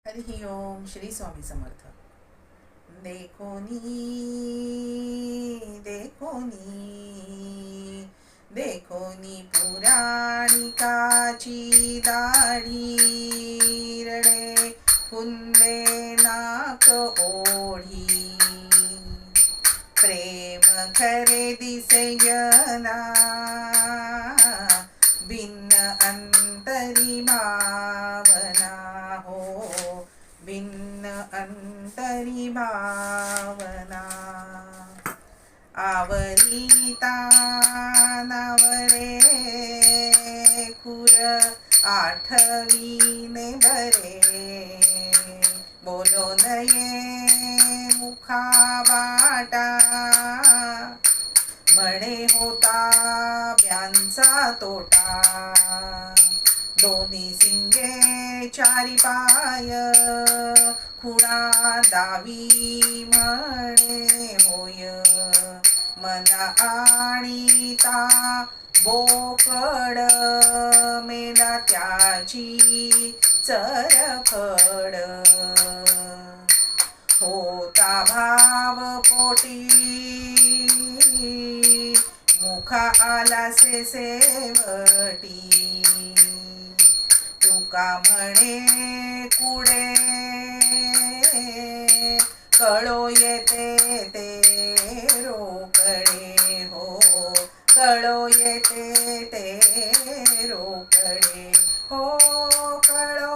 हरि ओम. श्री स्वामी समर्थ. देखोनी देखोनी देखोनी पुराणिकाची दाढी रडे कुंदे नाक ओढी प्रेम खरे दिसेयना भिन्न अंतरी भावना हो भिन्न अंतरी भावना आवरिता नावरे खुर आठवीने बरे बोलो नये मुखा वाटा म्हणे होता ब्यांचा तोटा दोन्ही सिंगे चारी पाय खुणा दावी म्हणे होय मना आणिता बोकड मेला त्याची चरफड होता भाव पोटी मुखा आला से सेवटी तुका म्हणे कुडे कळो येते ते रोकडे हो कळो येते ते रोकडे हो कळो